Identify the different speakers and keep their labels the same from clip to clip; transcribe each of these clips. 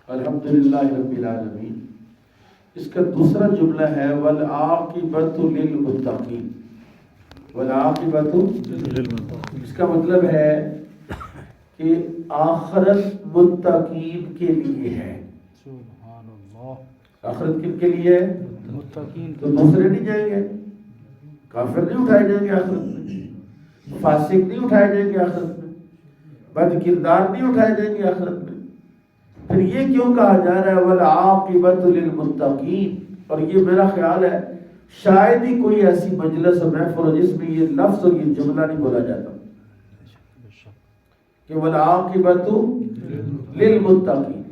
Speaker 1: الحمدللہ رب العالمین. اس کا دوسرا جملہ ہے والعاقبۃ للمتقین. والعاقبۃ للمتقین، اس کا مطلب ہے کہ آخرت متقین کے لیے ہے.
Speaker 2: سبحان اللہ.
Speaker 1: آخرت کن کے لیے ہے؟
Speaker 2: متقین.
Speaker 1: تو دوسرے نہیں جائیں گے، کافر نہیں اٹھائے جائیں گے آخرت میں، فاسق نہیں اٹھائے جائیں گے آخرت میں، بد کردار نہیں اٹھائے جائیں گے آخرت میں. پھر یہ کیوں کہا جا رہا ہے والعاقبۃ للمتقین؟ اور یہ میرا خیال ہے شاید ہی کوئی ایسی مجلس و محفل ہو جس میں یہ لفظ اور یہ جملہ نہیں بولا جاتا کہ والعاقبۃ للمتقین.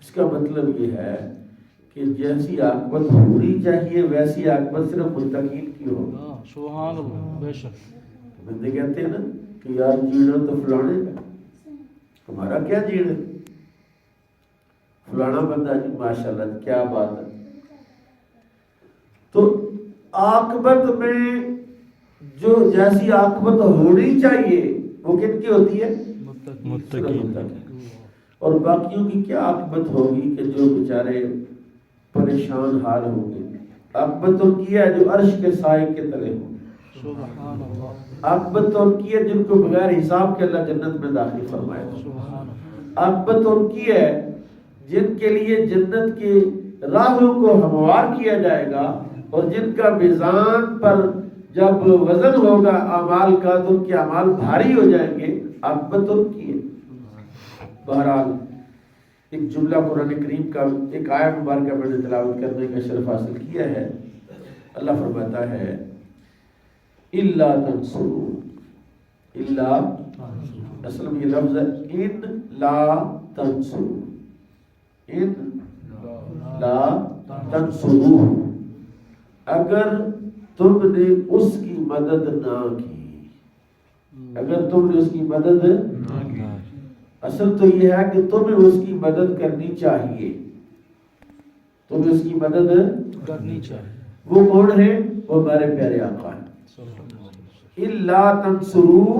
Speaker 1: اس کا مطلب یہ ہے کہ جیسی عاقبت ہونی چاہیے ویسی عاقبت صرف متقین کی ہو.
Speaker 2: سبحان اللہ. بے شک.
Speaker 1: بندے کہتے ہیں نا کہ یار جینا تو فلانے کا، ہمارا کیا جینا، فلانا بندہ جی ماشاءاللہ کیا بات ہے. تو عاقبت میں جو جیسی عاقبت ہونی چاہیے وہ کن کی ہوتی ہے؟ متقین. اور باقیوں کی کیا عاقبت ہوگی کہ جو بیچارے پریشان حال ہوں گے. عاقبت ان کی ہے جو عرش کے سائے کے تلے ہوں.
Speaker 2: سبحان اللہ.
Speaker 1: عاقبت ان کی ہے جن کو بغیر حساب کے اللہ جنت میں داخل فرمائے. عاقبت ان کی ہے جن کے لیے جنت کے راہوں کو ہموار کیا جائے گا اور جن کا میزان پر جب وزن ہوگا اعمال کا تو ان کے اعمال بھاری ہو جائیں گے. عاقبت ان کی ہے. بہرحال ایک جملہ قرآن کریم کا ایک آیت مبارکہ میں نے تلاوت کرنے کا شرف حاصل کیا ہے. اللہ فرماتا ہے الا تنصروا. الا اصل میں یہ لفظ ہے ان لا تنصروا. ان لا تنصروا، اگر تم نے اس کی مدد نہ کی، اگر تم نے اس کی مدد نہ کی. اصل تو یہ ہے کہ تمہیں اس کی مدد کرنی چاہیے، تمہیں اس کی مدد
Speaker 2: کرنی چاہیے.
Speaker 1: وہ کون ہے؟ وہ ہمارے پیارے آقا ہیں. الا تنصروا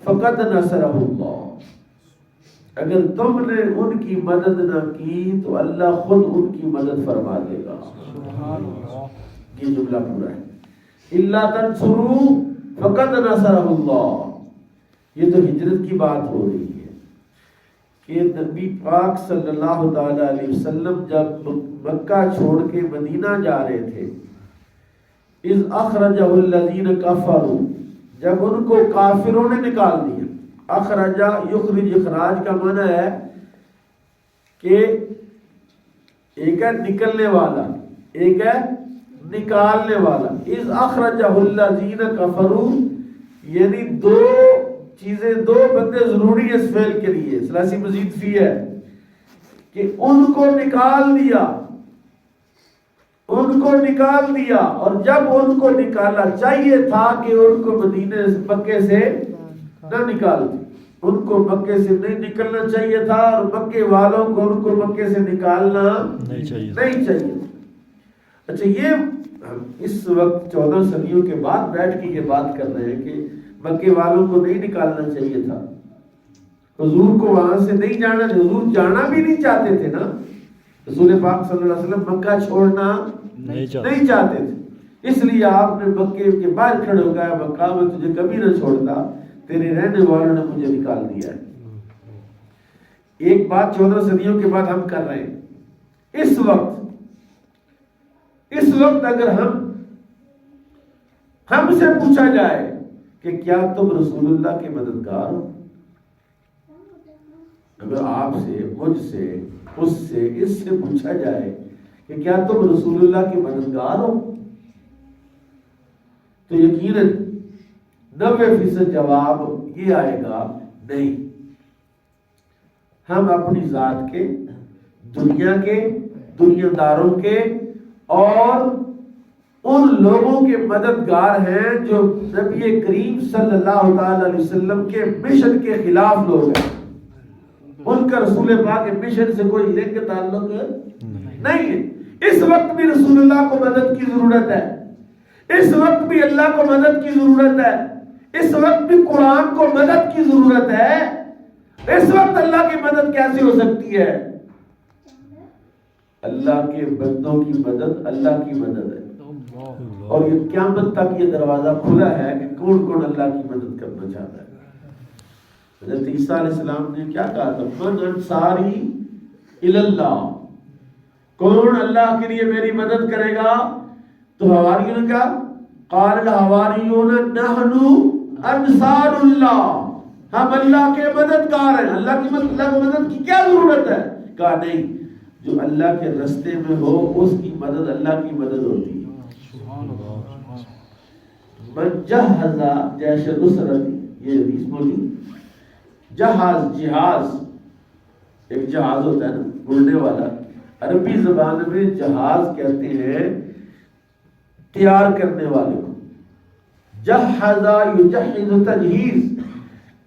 Speaker 1: فقد نصرہ اللہ. اگر تم نے ان کی مدد نہ کی تو اللہ خود ان کی مدد فرما دے گا.
Speaker 2: سبحان اللہ.
Speaker 1: یہ جملہ پورا ہے. الا تنصروا فقد نصرہ اللہ. یہ تو ہجرت کی بات ہو رہی ہے کہ نبی پاک صلی اللہ تعالی علیہ وسلم جب مکہ چھوڑ کے مدینہ جا رہے تھے، اذ اخرجہ الذین کفروا، جب ان کو کافروں نے نکال دیا. اخرجہ یخرج، اخراج کا معنی ہے کہ ایک ہے نکلنے والا، ایک ہے نکالنے والا. اذ اخرجہ الذین کفروا یعنی دو چیزیں، دو بندے ضروری ہے اس فعل کے لیے، ثلاثی مزید فی ہے کہ ان کو نکال دیا، ان کو نکال دیا. اور جب ان کو نکالا چاہیے تھا کہ ان کو مدینے مکے سے نہ نکالتے، ان کو مکے سے نہیں نکلنا چاہیے تھا اور مکے والوں کو ان کو مکے سے نکالنا نہیں چاہیے. اچھا یہ ہم اس وقت 14 صدیوں کے بعد بیٹھ کے یہ بات کر رہے ہیں کہ مکے والوں کو نہیں نکالنا چاہیے تھا، حضور کو وہاں سے نہیں جانا، حضور جانا بھی نہیں چاہتے تھے نا. رسول پاک صلی اللہ علیہ وسلم مکہ چھوڑنا نہیں چاہتے تھے، اس لیے آپ نے مکے کے باہر کھڑے ہو گیا مکہ میں تجھے کبھی نہ چھوڑتا، تیرے رہنے والوں نے مجھے نکال دیا ہے. ایک بات 14 صدیوں کے بعد ہم کر رہے ہیں. اس وقت اگر ہم سے پوچھا جائے کہ کیا تم رسول اللہ کے مددگار ہو، اگر آپ سے، مجھ سے، اس سے، اس سے پوچھا جائے کہ کیا تم رسول اللہ کے مددگار ہو، تو یقیناً 90% جواب یہ آئے گا نہیں. ہم اپنی ذات کے، دنیا کے، دنیا داروں کے اور ان لوگوں کے مددگار ہیں جو نبی کریم صلی اللہ تعالی علیہ وسلم کے مشن کے خلاف لوگ ہیں. ان کا رسول پاک کے مشن سے کوئی لنک تعلق نہیں ہے. اس وقت بھی رسول اللہ کو مدد کی ضرورت ہے، اس وقت بھی اللہ کو مدد کی ضرورت ہے، اس وقت بھی قرآن کو مدد کی ضرورت ہے. اس وقت اللہ کی مدد کیسے ہو سکتی ہے؟ اللہ کے بندوں کی مدد اللہ کی مدد ہے،
Speaker 2: اللہ
Speaker 1: اور یہ قیامت تک یہ دروازہ کھلا ہے کہ کون کون اللہ کی مدد کرنا چاہتا ہے۔ حضرت عیسیٰ علیہ السلام نے کیا کہا تھا؟ من انصاری اللہ، کون اللہ کے لیے میری مدد کرے گا؟ تو حواریوں نے کہا قال الحواریون نحن انصار اللہ، ہم اللہ کے مددگار ہیں۔ اللہ کی مدد کی کیا ضرورت ہے؟ کہا نہیں، جو اللہ کے رستے میں ہو اس کی مدد اللہ کی مدد ہوتی ہے۔
Speaker 2: سبحان اللہ
Speaker 1: من جہز جیش نصرت، یہ حدیث موجود۔ جہاز ایک جہاز ہوتا ہے نا اڑنے والا، عربی زبان میں جہاز کہتے ہیں تیار کرنے والے کو۔ جہز یجہز تجہیز،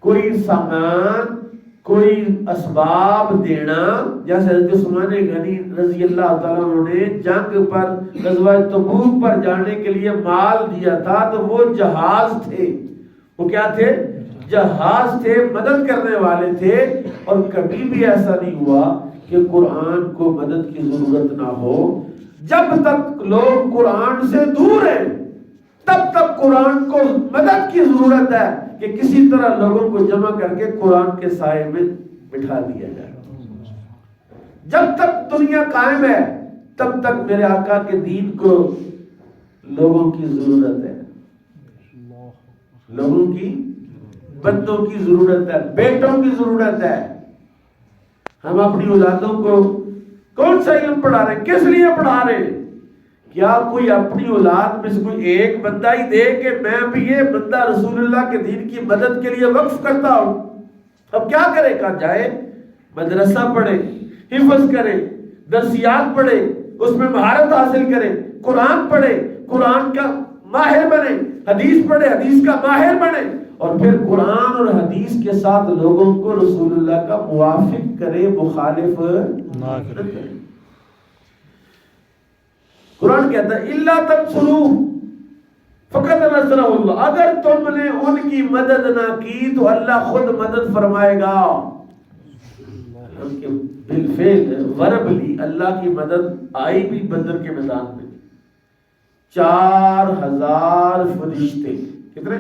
Speaker 1: کوئی سامان کوئی اسباب دینا، جیسے حضرت عثمان غنی رضی اللہ تعالیٰ عنہ نے جنگ پر غزوہ تبوک پر جانے کے لیے مال دیا تھا، تو وہ جہاز تھے۔ وہ کیا تھے؟ جہاز تھے، مدد کرنے والے تھے۔ اور کبھی بھی ایسا نہیں ہوا کہ قرآن کو مدد کی ضرورت نہ ہو۔ جب تک لوگ قرآن سے دور ہیں تب تک قرآن کو مدد کی ضرورت ہے کہ کسی طرح لوگوں کو جمع کر کے قرآن کے سائے میں بٹھا دیا جائے۔ جب تک دنیا قائم ہے تب تک میرے آقا کے دین کو لوگوں کی ضرورت ہے، لوگوں کی بندوں کی ضرورت ہے، بیٹوں کی ضرورت ہے۔ ہم اپنی اولادوں کو کون سا علم پڑھا رہے ہیں؟ کس لیے پڑھا رہے ہیں؟ کیا کوئی اپنی اولاد میں سے کوئی ایک بندہ ہی دے کہ میں بھی یہ بندہ رسول اللہ کے دین کی مدد کے لیے وقف کرتا ہوں؟ اب کیا کرے؟ کہا جائے مدرسہ پڑھے، حفظ کرے، درسیات پڑھے، اس میں مہارت حاصل کرے، قرآن پڑھے، قرآن کا ماہر بنے، حدیث پڑھے، حدیث کا ماہر بنے، اور پھر قرآن اور حدیث کے ساتھ لوگوں کو رسول اللہ کا موافق کرے، مخالف نہ کرے۔ قرآن کہتا ہے الا تنصروا فقد نصرہ اللہ، اگر تم نے ان کی مدد نہ کی تو اللہ خود مدد فرمائے گا۔ بالفعل وربلی اللہ کی مدد آئی بھی بدر کے میدان میں۔ 4000 فرشتے، کتنے؟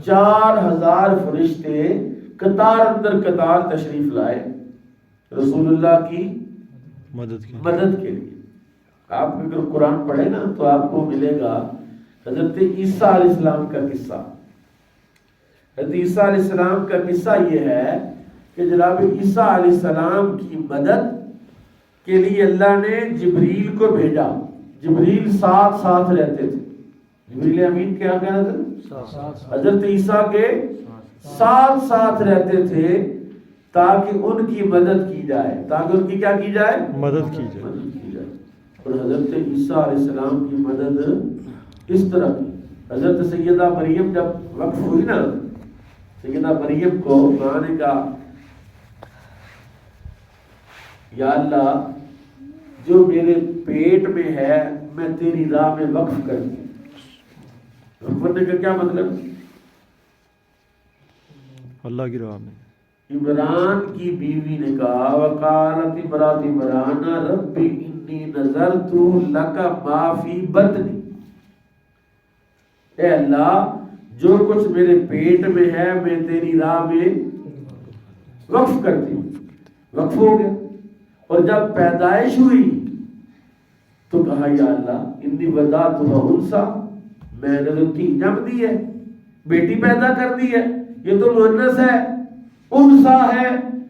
Speaker 1: 4000 فرشتے قطار اندر قطار تشریف لائے رسول اللہ کی مدد کے لیے۔ آپ اگر قرآن پڑھے نا تو آپ کو ملے گا حضرت عیسیٰ علیہ السلام کا قصہ۔ حضرت عیسیٰ علیہ السلام کا قصہ یہ ہے کہ جناب عیسیٰ علیہ السلام کی مدد کے لیے اللہ نے جبریل کو بھیجا۔ جبریل ساتھ ساتھ رہتے تھے۔ جبریل امین کیا کہنا تھا؟ حضرت عیسیٰ کے ساتھ ساتھ رہتے تھے تاکہ ان کی مدد کی جائے، تاکہ ان کی کیا کی جائے؟ مدد کی جائے۔ اور حضرت عیسیٰ علیہ السلام کی مدد اس طرح کی، حضرت سیدہ مریم جب وقف ہوئی نا، سیدہ مریم کو ماں نے کہا یا اللہ جو میرے پیٹ میں ہے میں تیری راہ میں وقف کر دوں۔ وقف کرنے کا کیا مطلب؟ اللہ کی راہ میں۔ عمران کی بیوی نے کہا وقالت امرأۃ عمران ربی انی نذرت لک ما فی بطنی، اے اللہ جو کچھ میرے پیٹ میں ہے میں تیری راہ میں وقف کرتی ہوں۔ وقف ہو گیا، اور جب پیدائش ہوئی تو کہا یا اللہ انی وضعتها انثی، میں نے تو جم دی ہے، بیٹی پیدا کر دی ہے، یہ تو مؤنث ہے، انثی ہے،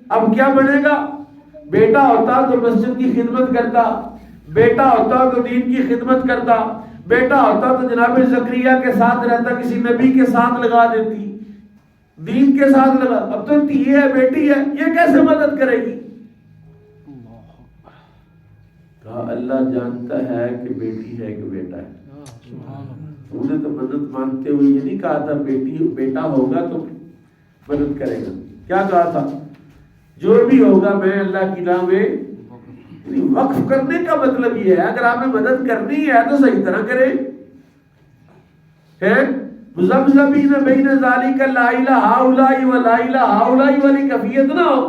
Speaker 1: اب کیا بنے گا؟ بیٹا ہوتا تو مسجد کی خدمت کرتا، بیٹا ہوتا تو دین کی خدمت کرتا، بیٹا ہوتا تو جناب زکریا کے ساتھ رہتا، کسی نبی کے ساتھ لگا دیتی، دین کے ساتھ لگا۔ اب تو دھی ہے، بیٹی ہے، یہ کیسے مدد کرے گی؟ کہا اللہ جانتا ہے کہ بیٹی ہے کہ بیٹا ہے۔ انہوں نے تو مدد مانگتے ہوئے یہ نہیں کہا تھا بیٹا ہوگا تو مدد کرے گا، کیا کہا تھا؟ جو بھی ہوگا میں اللہ کی راہ میں۔ وقف کرنے کا مطلب یہ ہے اگر آپ نے مدد کرنی ہے تو صحیح طرح کرے۔ مذبذبین بین ذالک لا الہ ہؤلاء ولا الہ ہؤلاء والی کیفیت نہ ہو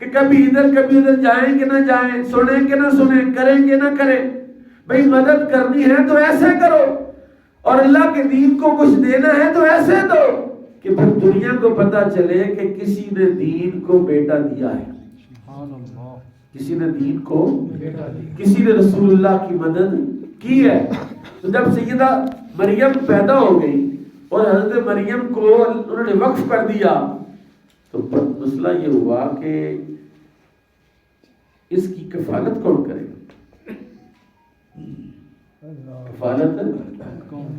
Speaker 1: کہ کبھی ادھر جائیں کہ نہ جائیں، سنیں کہ نہ سنیں، کریں کہ نہ کریں. بھئی مدد کرنی ہے تو ایسے کرو، اور اللہ کے دین کو کچھ دینا ہے تو ایسے دو کہ پھر دنیا کو پتا چلے کہ کسی نے دین کو بیٹا دیا ہے، کسی نے دین کو، کسی نے رسول اللہ کی مدد کی ہے. تو جب سیدہ مریم پیدا ہو گئی اور حضرت مریم کو انہوں نے وقف کر دیا تو مسئلہ یہ ہوا کہ اس کی کفالت کون کرے گا؟ کفالت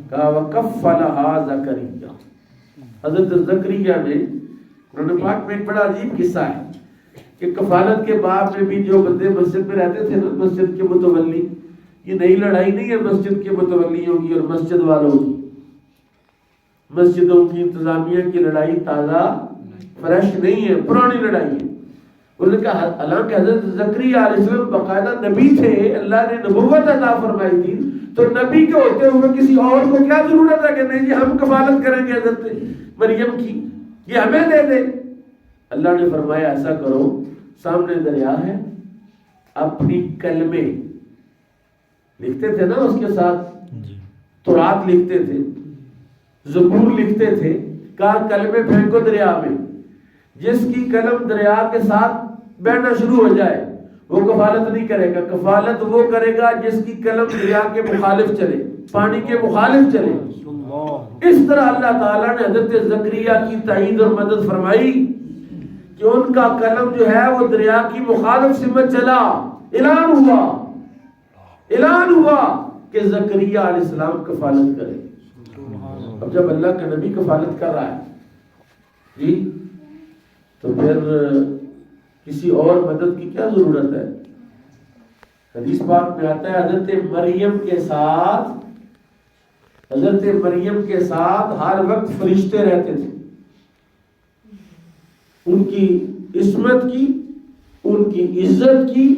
Speaker 1: کہا وَكَفَّلَهَا زَكَرِيَّا. حضرت زکریا نے، قرآن پاک میں ایک بڑا عجیب قصہ ہے کہ کفالت کے باب میں بھی جو بندے مسجد میں رہتے تھے نا، مسجد کے متولی، یہ نئی لڑائی نہیں ہے مسجد کے متولیوں کی اور مسجد والوں کی. مسجدوں کی انتظامیہ کی لڑائی تازہ فریش نہیں ہے، پرانی لڑائی ہے. انہوں نے کہا حالانکہ حضرت زکریا علیہ السلام باقاعدہ نبی تھے، اللہ نے نبوت عطا فرمائی تھی، تو نبی کے ہوتے ہوئے کسی اور کو کیا ضرورت ہے کہ نہیں جی ہم کفالت کریں گے حضرت مریم کی، یہ ہمیں دے دے. اللہ نے فرمایا ایسا کرو، سامنے دریا ہے، اپنی کلمے لکھتے تھے نا اس کے ساتھ، تورات لکھتے تھے، زبور لکھتے تھے، کہا کلمے پھینکو دریا میں، جس کی قلم دریا کے ساتھ بہنا شروع ہو جائے وہ کفالت نہیں کرے گا. کفالت وہ کرے گا جس کی قلم دریا کے مخالف چلے، پانی کے مخالف چلے. اس طرح اللہ تعالیٰ نے حضرت زکریا کی تائید اور مدد فرمائی کہ ان کا قلم جو ہے وہ دریا کی مخالف سمت چلا. اعلان ہوا کہ زکریا علیہ السلام کفالت کرے. اب جب اللہ کا نبی کفالت کر رہا ہے جی، تو پھر کسی اور مدد کی کیا ضرورت ہے؟ حدیث پاک میں آتا ہے حضرت مریم کے ساتھ ہر وقت فرشتے رہتے تھے. ان کی عصمت کی، ان کی عزت کی،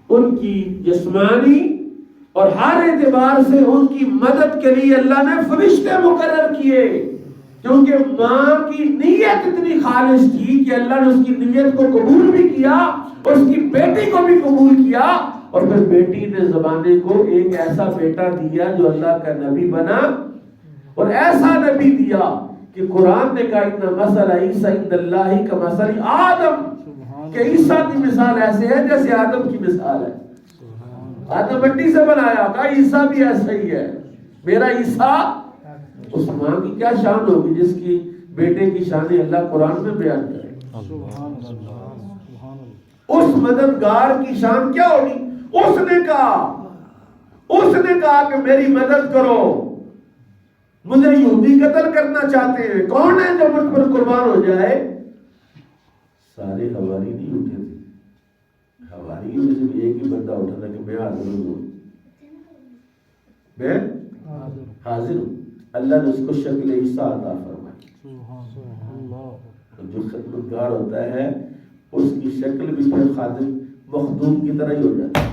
Speaker 1: ان کی جسمانی اور ہر اعتبار سے ان کی مدد کے لیے اللہ نے فرشتے مقرر کیے، کیونکہ ماں کی نیت اتنی خالص تھی کہ اللہ نے اس کی نیت کو قبول بھی کیا اور اس کی بیٹی کو بھی قبول کیا، اور پھر بیٹی نے زمانے کو ایک ایسا بیٹا دیا جو اللہ کا نبی بنا، اور ایسا نبی دیا کہ قرآن نے کہا ان مثل عیسیٰ عند اللہ کمثل آدم، کہ عیسیٰ کی مثال ایسے ہے جیسے آدم کی مثال ہے. آدم مٹی سے بنایا، کہا عیسیٰ بھی ایسا ہی ہے. میرا عیسیٰ، اس ماں کی کیا شان ہوگی جس کی بیٹے کی شان اللہ قرآن میں بیان کرے. اس مددگار کی شان کیا ہوگی؟ اس نے کہا کہ میری مدد کرو، مجھے یہودی قتل کرنا چاہتے ہیں، کون ہے جو مجھ پر قربان ہو جائے؟ سارے حواری نہیں اٹھے تھے، حواری میں سے ایک ہی بندہ اٹھا تھا کہ میں حاضر ہوں، میں حاضر ہوں. اللہ نے اس کو شکل عیسیٰ عطا فرمائی. جو خدمتگار ہوتا ہے اس کی شکل بھی پھر خادم مخدوم کی طرح ہی ہو جاتی ہے.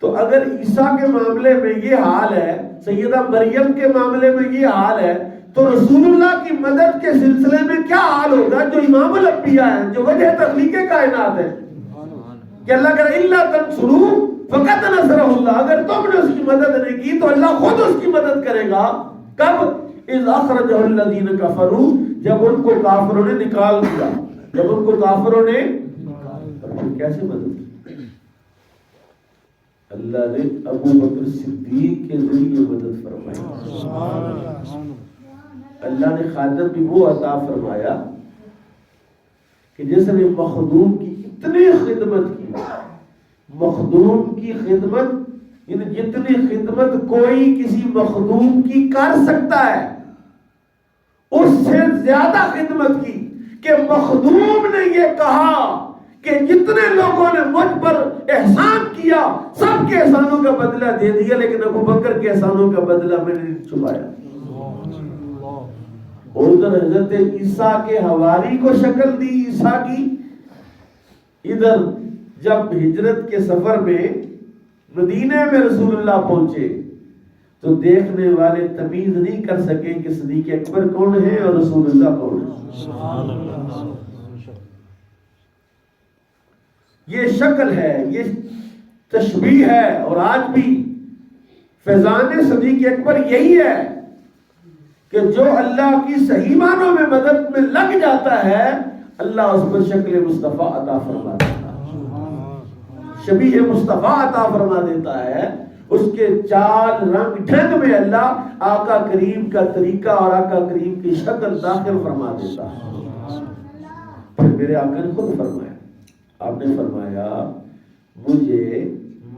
Speaker 1: تو اگر عیسیٰ کے معاملے میں یہ حال ہے، سیدہ مریم کے معاملے میں یہ حال ہے، تو رسول اللہ کی مدد کے سلسلے میں کیا حال ہوگا جو امام الانبیاء ہیں، جو وجہ تخلیق کائنات ہے، کہ اللہ کہہ رہا الا تنصروا فقد نصرہ اللہ، اگر تم نے اس کی مدد نہیں کی تو اللہ خود اس کی مدد کرے گا. کب؟ اذ اخرجہ الذین کفروا، جب ان کو کافروں نے نکال دیا، جب ان کو کافروں نے کیسے مدد کی؟ اللہ نے ابو بکر صدیق کے ذریعے مدد فرمائی. اللہ نے خادم بھی وہ عطا فرمایا کہ جس نے مخدوم کی اتنی خدمت کی، مخدوم کی خدمت یعنی جتنی خدمت کوئی کسی مخدوم کی کر سکتا ہے اس سے زیادہ خدمت کی، کہ مخدوم نے یہ کہا کہ جتنے لوگوں نے مجھ پر احسان کیا سب کے احسانوں کا بدلہ دے دیا، لیکن ابو بکر کے احسانوں کا بدلہ میں نے چھپایا. اور ادھر حضرت عیسیٰ کے حواری کو شکل دی عیسیٰ کی. ادھر جب ہجرت کے سفر میں مدینے میں رسول اللہ پہنچے تو دیکھنے والے تمیز نہیں کر سکے کہ صدیق اکبر کون ہے اور رسول اللہ کون ہے. یہ شکل ہے، یہ تشبیہ ہے. اور آج بھی فیضان صدیق اکبر یہی ہے کہ جو اللہ کی صحیح معنوں میں مدد میں لگ جاتا ہے اللہ اس کو شکل مصطفیٰ عطا فرما دیتا ہے، شبیہ مصطفیٰ عطا فرما دیتا ہے. اس کے چال رنگ ڈھنگ میں اللہ آقا کریم کا طریقہ اور آقا کریم کی شکل داخل فرما دیتا ہے. پھر میرے آقا نے خود فرمایا، آپ نے فرمایا مجھے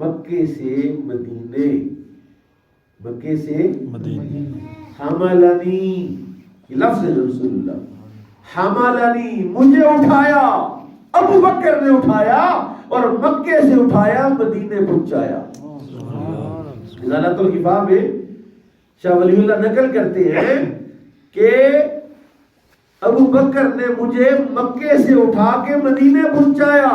Speaker 1: مکے سے مدینے، مکے سے
Speaker 2: مدینے،
Speaker 1: حملنی، یہ لفظ ہے رسول اللہ، حملنی مجھے اٹھایا، ابو بکر نے اٹھایا اور مکے سے اٹھایا مدینے پہنچایا. رضالت الغفا میں شاہ ولی اللہ نقل کرتے ہیں کہ ابو بکر نے مجھے مکے سے اٹھا کے مدینے پہنچایا،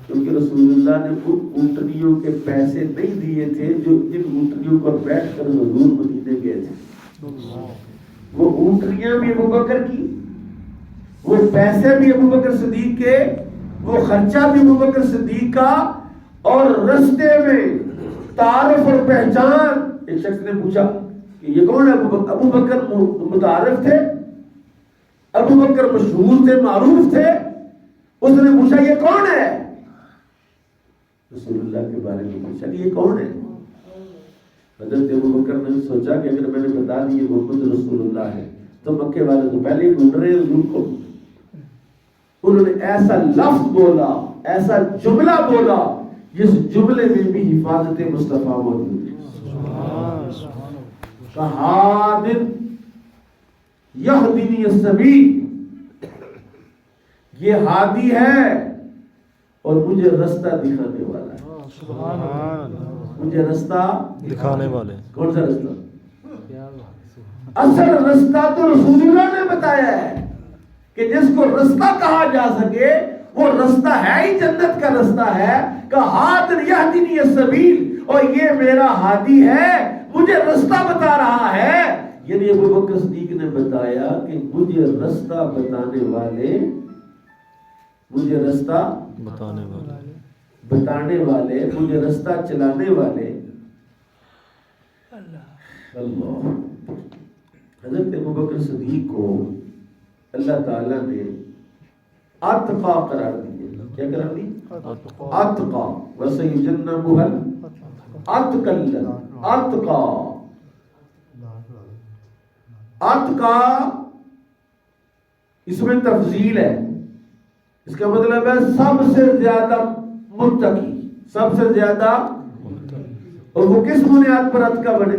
Speaker 1: کیونکہ رسول اللہ نے ان اونٹنیوں کے پیسے نہیں دیے تھے جو جن اونٹنیوں پر بیٹھ کر حضور مدینے گئے تھے. وہ اونٹنیاں بھی ابو بکر کی، وہ پیسے بھی ابو بکر صدیق کے، وہ خرچہ بھی ابو بکر صدیق کا. اور رستے میں تعارف اور پہچان، ایک شخص نے پوچھا کہ یہ کون ہے؟ ابو بکر متعارف تھے، ابو بکر مشہور تھے، معروف تھے. اس نے پوچھا یہ کون ہے؟ رسول اللہ کے بارے میں پوچھا کہ یہ کون ہے؟ حضرت ابو بکر نے سوچا کہ اگر میں نے بتا دی یہ محمد رسول اللہ ہے تو مکے والے تو پہلے ہی ڈھونڈ رہے ہیں حضور کو. انہوں نے ایسا لفظ بولا، ایسا جملہ بولا جس جملے میں بھی حفاظت مصطفیٰ موجود ہے. کہادن یہدنی السبیل، یہ ہادی ہے اور مجھے رستہ دکھانے والا ہے. مجھے رستہ
Speaker 2: دکھانے والے.
Speaker 1: کون سا رستہ؟ اصل رستہ تو رسول اللہ نے بتایا ہے کہ جس کو رستہ کہا جا سکے وہ رستہ ہے ہی جنت کا رستہ ہے. کہ ہادن یہدنی السبیل، اور یہ میرا ہادی ہے، مجھے رستہ بتا رہا ہے. یعنی ابو بکر صدیق نے بتایا کہ مجھے رستہ بتانے والے، مجھے رستہ
Speaker 2: بتانے والے،
Speaker 1: بتانے والے، مجھے رستہ چلانے والے اللہ. حضرت ابو بکر صدیق کو اللہ تعالیٰ نے اتقا قرار دیا. کیا قرار دی؟ اتقا. وَسَيُجَنَّبُهَا الْأَتْقَى الَّذِي اتقا. اتقا اس میں تفضیل ہے، اس کا مطلب ہے سب سے زیادہ متقی، سب سے زیادہ. اور وہ کس بنیاد پر اتقا بنے؟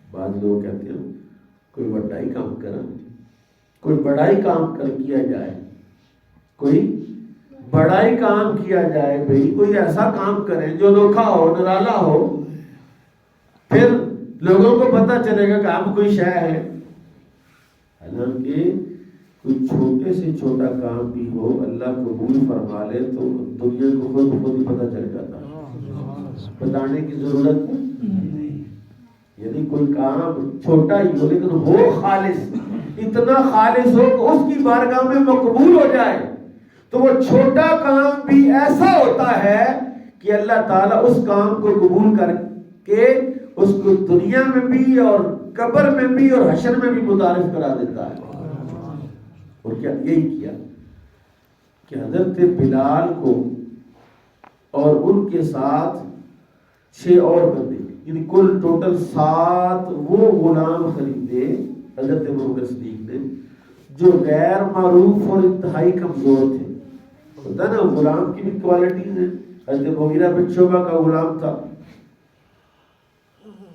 Speaker 1: بعض لوگ کہتے ہیں کوئی بڑائی کام کرا، کوئی بڑائی کام کر کیا جائے، کوئی بڑائی کام کیا جائے، بھئی کوئی ایسا کام کرے جو نوکھا ہو، نرالا ہو، پھر لوگوں کو پتہ چلے گا کہ ہم کوئی شے ہے. حالانکہ کوئی چھوٹے سے چھوٹا کام بھی ہو اللہ قبول فرما لے تو دنیا کو خود بخود ہی پتہ چل جاتا ہے، بتانے کی ضرورت نہیں. یعنی کوئی کام چھوٹا ہی ہو لیکن ہو خالص، اتنا خالص ہو کہ اس کی بارگاہ میں مقبول ہو جائے، تو وہ چھوٹا کام بھی ایسا ہوتا ہے کہ اللہ تعالیٰ اس کام کو قبول کر کے اس کو دنیا میں بھی اور قبر میں بھی اور حشر میں بھی متعارف کرا دیتا ہے. اور کیا یہی کیا کہ حضرت بلال کو اور ان کے ساتھ 6 اور بندے، یعنی کل ٹوٹل 7 وہ غلام خریدے حضرت ابوبکر صدیق نے جو غیر معروف اور انتہائی کمزور تھے. ہوتا نا غلام کی بھی کوالٹیز ہیں. حضرت مغیرہ بن شعبہ کا غلام تھا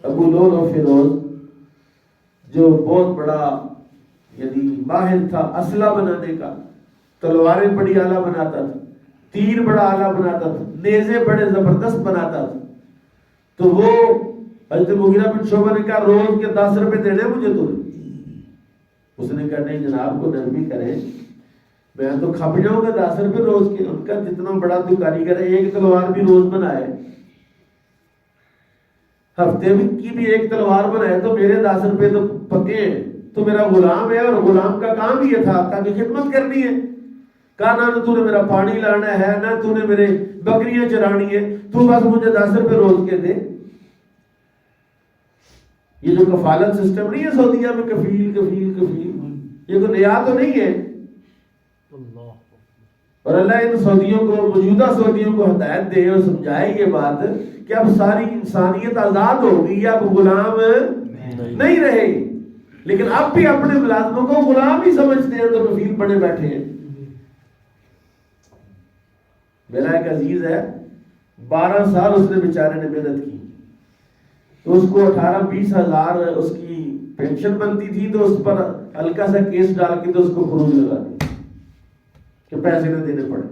Speaker 1: ابو لول و فیروز، جو بہت بڑا یعنی ماہر تھا اسلحہ بنانے کا، تلواریں بڑی اعلیٰ بناتا تھا، تیر بڑا اعلیٰ بناتا تھا، نیزے بڑے زبردست بناتا تھا. تو وہ حضرت مغیرہ بن شعبہ نے کہا روز کے 10 روپے دینے مجھے تو. اس نے کہا نہیں جناب کو نرمی کریں، میں تو کھپ جاؤں گا 10 روپے روز کے. ان کا جتنا بڑا تو کاریگر ہے ایک تلوار بھی روز بنائے، ہفتے کی بھی ایک تلوار بنائے تو میرے 10 روپے تو پکے ہیں. تو میرا غلام ہے اور غلام کا کام یہ تھا تاکہ خدمت کرنی ہے. کہا نہ تو نے میرا پانی لانا ہے، نہ تو نے میرے بکریاں چرانی ہے، تو بس مجھے 10 روپے روز کے دے۔ یہ جو کفالت سسٹم نہیں ہے سعودیہ میں، کفیل کفیل کفیل، یہ کوئی نیا تو نہیں ہے۔ اور اللہ ان سعودیوں کو، موجودہ سعودیوں کو ہدایت دے اور سمجھائے یہ بات کہ اب ساری انسانیت آزاد ہوگی، اب غلام نہیں رہے گی، لیکن اب بھی اپنے ملازموں کو غلام ہی سمجھتے ہیں تو کفیل بنے بیٹھے ہیں۔ میرا ایک عزیز ہے، 12 سال اس نے بیچارے نے محنت کی، تو اس کو 18-20 ہزار اس کی پینشن بنتی تھی، تو اس پر ہلکا سا کیس ڈال کے تو اس کو خروج لگا دیا کہ پیسے نہ دینے پڑے۔